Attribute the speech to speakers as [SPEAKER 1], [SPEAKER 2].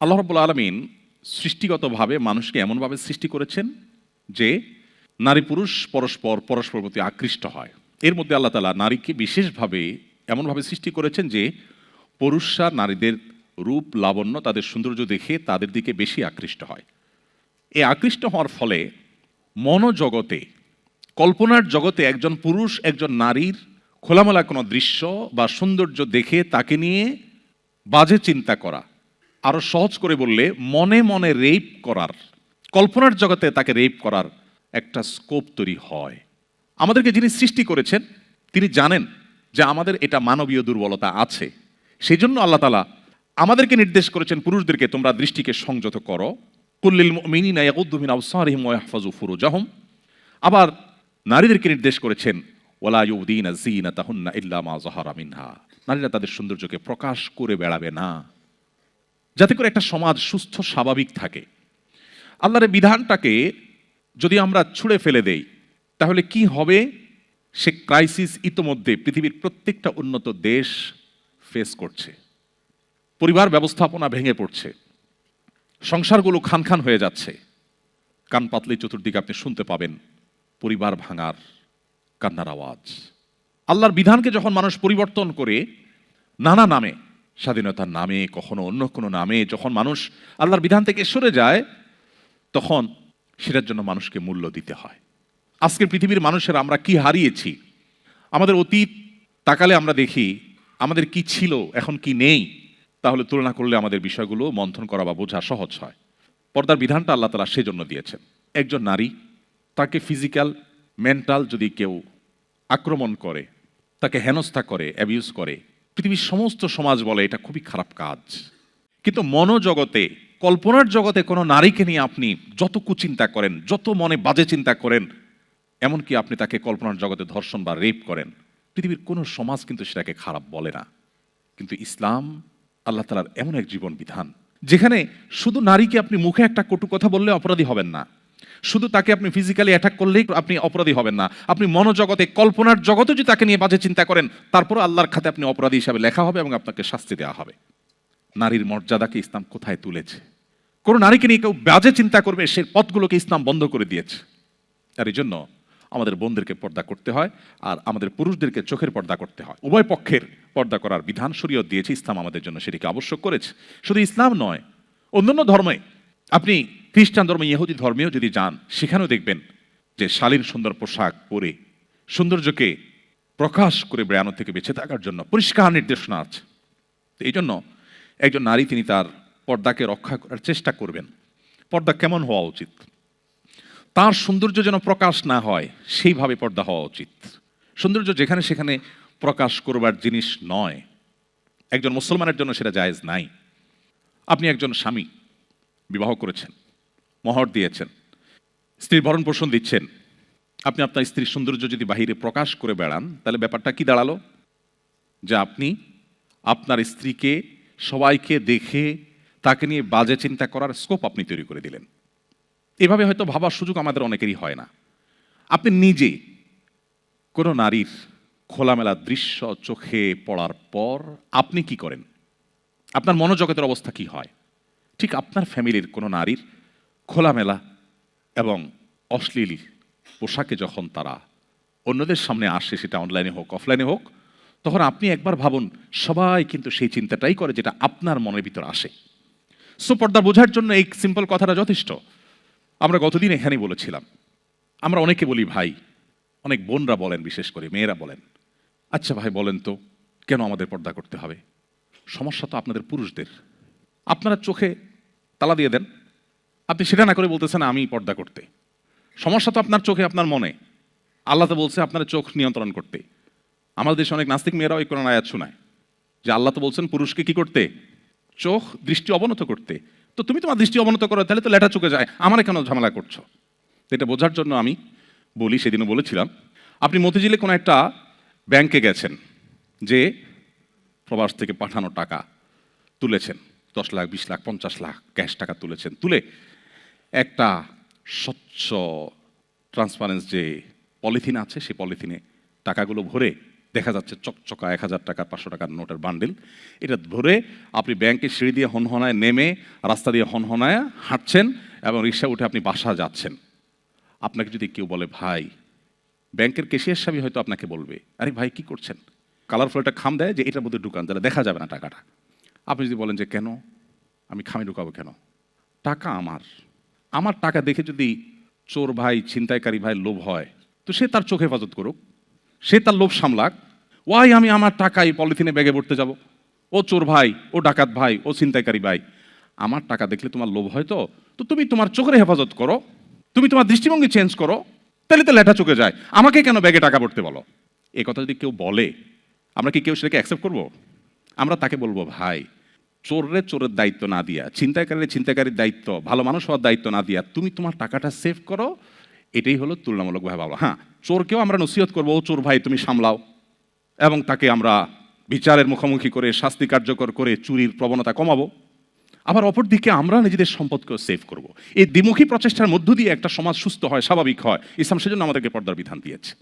[SPEAKER 1] আল্লাহ রাব্বুল আলামিন সৃষ্টিগতভাবে মানুষকে এমনভাবে সৃষ্টি করেছেন যে নারী পুরুষ পরস্পর প্রতি আকৃষ্ট হয়। এর মধ্যে আল্লাহ তাআলা নারীকে বিশেষভাবে এমনভাবে সৃষ্টি করেছেন যে পুরুষরা নারীদের রূপ লাবণ্য তাদের সৌন্দর্য দেখে তাদের দিকে বেশি আকৃষ্ট হয়। এই আকৃষ্ট হওয়ার ফলে মনোজগতে কল্পনার জগতে একজন পুরুষ একজন নারীর খোলামেলা কোনো দৃশ্য বা সৌন্দর্য দেখে তাকে নিয়ে বাজে চিন্তা করা, আরও সহজ করে বললে মনে মনে রেপ করার, কল্পনার জগতে তাকে রেপ করার একটা স্কোপ তৈরি হয়। আমাদেরকে যিনি সৃষ্টি করেছেন তিনি জানেন যে আমাদের এটা মানবীয় দুর্বলতা আছে। সেই জন্য আল্লাহ তাআলা আমাদেরকে নির্দেশ করেছেন পুরুষদেরকে তোমরা দৃষ্টিকে সংযত করো, কুল্লিল মুমিনিনা ইয়াগুদ্দু মিন আবসারিহিম ওয়া ইয়াহফাযু ফুরুজাহুম। আবার নারীদেরকে নির্দেশ করেছেন ওয়ালা ইউদিনা যিনাতাহুন্না ইল্লা মা যাহারা মিনহা, নারীরা তাদের সৌন্দর্যকে প্রকাশ করে বেড়াবে না, যাতে করে একটা সমাজ সুস্থ স্বাভাবিক থাকে। আল্লাহর বিধানটাকে যদি আমরা ছুঁড়ে ফেলে দেই তাহলে কি হবে? সে ক্রাইসিস ইতোমধ্যে পৃথিবীর প্রত্যেকটা উন্নত দেশ ফেস করছে। পরিবার ব্যবস্থাপনা ভেঙে পড়ছে, সংসারগুলো খান খান হয়ে যাচ্ছে। কান পাতলে চতুর্দিকে আপনি শুনতে পাবেন পরিবার ভাঙার কান্নার আওয়াজ। আল্লাহর বিধানকে যখন মানুষ পরিবর্তন করে নানা নামে, স্বাধীনতার নামে, কখনো অন্য কোনো নামে, যখন মানুষ আল্লাহর বিধান থেকে সরে যায় তখন সেটার জন্য মানুষকে মূল্য দিতে হয়। আজকের পৃথিবীর মানুষেরা আমরা কি হারিয়েছি, আমাদের অতীত তাকালে আমরা দেখি আমাদের কি ছিল এখন কি নেই, তাহলে তুলনা করলে আমাদের বিষয়গুলো মন্থন করা বা বোঝা সহজ হয়। পর্দার বিধানটা আল্লাহ তাআলা সেজন্য দিয়েছেন। একজন নারী তাকে ফিজিক্যাল মেন্টাল যদি কেউ আক্রমণ করে, তাকে হেনস্থা করে, অ্যাবিউজ করে, পৃথিবীর সমস্ত সমাজ বলে এটা খুবই খারাপ কাজ। কিন্তু মনোজগতে কল্পনার জগতে কোনো নারীকে নিয়ে আপনি যত কুচিন্তা করেন, যত মনে বাজে চিন্তা করেন, এমনকি আপনি তাকে কল্পনার জগতে ধর্ষণ বা রেপ করেন, পৃথিবীর কোনো সমাজ কিন্তু সেটাকে খারাপ বলে না। কিন্তু ইসলাম আল্লাহ তাআলার এমন এক জীবন বিধান যেখানে শুধু নারীকে আপনি মুখে একটা কটু কথা বললে অপরাধী হবেন না, শুধু তাকে আপনি ফিজিক্যালি অ্যাটাক করলেই আপনি অপরাধী হবেন না, আপনি মনোজগতে কল্পনার জগতে যদি তাকে নিয়ে বাজে চিন্তা করেন তারপর আল্লাহর খাতে আপনি অপরাধী হিসাবে লেখা হবে এবং আপনাকে শাস্তি দেওয়া হবে। নারীর মর্যাদাকে ইসলাম কোথায় তুলেছে? কোনো নারীকে নিয়ে কেউ বাজে চিন্তা করবে সে পথগুলোকে ইসলাম বন্ধ করে দিয়েছে। আর এই জন্য আমাদের বোনদেরকে পর্দা করতে হয় আর আমাদের পুরুষদেরকে চোখের পর্দা করতে হয়। উভয় পক্ষের পর্দা করার বিধান শরীয়ত দিয়েছে, ইসলাম আমাদের জন্য সেটিকে আবশ্যক করেছে। শুধু ইসলাম নয়, অন্যান্য ধর্মে, আপনি খ্রিস্টান ধর্মে, ইহুদি ধর্মেও যদি যান সেখানেও দেখবেন যে শালীন সুন্দর পোশাক পরে সৌন্দর্যকে প্রকাশ করে বেড়ানো থেকে বেঁচে থাকার জন্য পরিষ্কার নির্দেশনা আছে। এই জন্য একজন নারী তিনি তার পর্দাকে রক্ষা করার চেষ্টা করবেন। পর্দা কেমন হওয়া উচিত? তার সৌন্দর্য যেন প্রকাশ না হয় সেইভাবে পর্দা হওয়া উচিত। সৌন্দর্য যেখানে সেখানে প্রকাশ করবার জিনিস নয়। একজন মুসলমানের জন্য সেটা জায়েজ নাই। আপনি একজন স্বামী, বিবাহ করেছেন, মোহর দিয়েছেন, স্ত্রীর ভরণ পোষণ দিচ্ছেন, আপনি আপনার স্ত্রীর সৌন্দর্য যদি বাহিরে প্রকাশ করে বেড়ান তাহলে ব্যাপারটা কি দাঁড়ালো? যে আপনি আপনার স্ত্রীকে সবাইকে দেখে তাকে নিয়ে বাজে চিন্তা করার স্কোপ আপনি তৈরি করে দিলেন। এভাবে হয়তো ভাবার সুযোগ আমাদের অনেকেরই হয় না। আপনি নিজে কোনো নারীর খোলামেলা দৃশ্য চোখে পড়ার পর আপনি কি করেন? আপনার মনোজগতের অবস্থা কি হয়? ঠিক আপনার ফ্যামিলির কোনো নারীর খোলামেলা এবং অশ্লীল পোশাকে যখন তারা অন্যদের সামনে আসে, সেটা অনলাইনে হোক অফলাইনে হোক, তখন আপনি একবার ভাবুন সবাই কিন্তু সেই চিন্তাটাই করে যেটা আপনার মনের ভিতর আসে। সো পর্দা বোঝার জন্য এই সিম্পল কথাটা যথেষ্ট। আমরা গতদিন এখানেই বলেছিলাম, আমরা অনেকে বলি ভাই, অনেক বোনরা বলেন, বিশেষ করে মেয়েরা বলেন, আচ্ছা ভাই বলেন তো কেন আমাদের পর্দা করতে হবে? সমস্যা তো আপনাদের পুরুষদের। আপনারা চোখে তালা দিয়ে দেন, আপনি সেটা না করে বলতেছেন আমি পর্দা করতে। সমস্যা তো আপনার চোখে, আপনার মনে। আল্লাহ তো বলছে আপনার চোখ নিয়ন্ত্রণ করতে। আমাদের দেশে অনেক নাস্তিক মেয়েরাও এই কোরআন আয়াত শোনায় যে আল্লাহ তো বলছেন পুরুষকে কি করতে? চোখ দৃষ্টি অবনত করতে। তো তুমি তোমার দৃষ্টি অবনত করো, তাহলে তো লেটা চোখে যায়, আমার কেন ঝামেলা করছো? এটা বোঝার জন্য আমি বলি, সেদিনও বলেছিলাম, আপনি মতিঝিলে কোনো একটা ব্যাংকে গেছেন, যে প্রবাস থেকে পাঠানো টাকা তুলেছেন, 10 লাখ 20 লাখ 50 লাখ ক্যাশ টাকা তুলেছেন, তুলে একটা স্বচ্ছ ট্রান্সপারেন্স যে পলিথিন আছে সেই পলিথিনে টাকাগুলো ভরে দেখা যাচ্ছে চকচকা 1000 টাকা 500 টাকার নোটের বান্ডিল, এটা ধরে আপনি ব্যাংকের সিঁড়ি দিয়ে হনহনায় নেমে রাস্তা দিয়ে হনহনায় হাঁটছেন এবং রিক্সা উঠে আপনি বাসা যাচ্ছেন। আপনাকে যদি কেউ বলে ভাই, ব্যাংকের ক্যাশিয়ার সাহেব হয়তো আপনাকে বলবে, আরে ভাই কি করছেন, কালারফুল একটা খাম দেয় যে এটার মধ্যে ঢুকান, তাহলে দেখা যাবে না টাকাটা। আপনি যদি বলেন যে কেন, আমি খামে ঢুকাবো কেন, টাকা আমার টাকা দেখে যদি চোর ভাই ছিনতাইকারী ভাই লোভ হয়, তো সে তার চোখ হেফাজত করুক, সে তার লোভ সামলাক। ওয়াই আমি আমার টাকা এই পলিথিনে ব্যাগে ভরতে যাব? ও চোর ভাই, ও ডাকাত ভাই, ও ছিনতাইকারী ভাই, আমার টাকা দেখলে তোমার লোভ হয়, তো তুমি তোমার চোখের হেফাজত করো, তুমি তোমার দৃষ্টিভঙ্গি চেঞ্জ করো, তাহলে তো লেঠা চোখে যায়, আমাকে কেন ব্যাগে টাকা ভরতে বলো? এই কথা যদি কেউ বলে, আমরা কি কেউ সেটাকে অ্যাকসেপ্ট করবো? আমরা তাকে বলবো ভাই, চোরের দায়িত্ব না দিয়া, ছিনতাইকারীর দায়িত্ব, ভালো মানুষ হওয়ার দায়িত্ব না দিয়া তুমি তোমার টাকাটা সেভ করো, এটাই হলো তুলনামূলকভাবে ভালো। হ্যাঁ, চোরকেও আমরা নসিহত করবো, ও চোর ভাই তুমি সামলাও, এবং তাকে আমরা বিচারের মুখোমুখি করে শাস্তি কার্যকর করে চুরির প্রবণতা কমাবো। আবার অপরদিকে আমরা নিজেদের সম্পদকেও সেভ করব। এই দ্বিমুখী প্রচেষ্টার মধ্য দিয়ে একটা সমাজ সুস্থ হয়, স্বাভাবিক হয়। ইসলাম সেজন্য আমাদেরকে পর্দার বিধান দিয়েছে।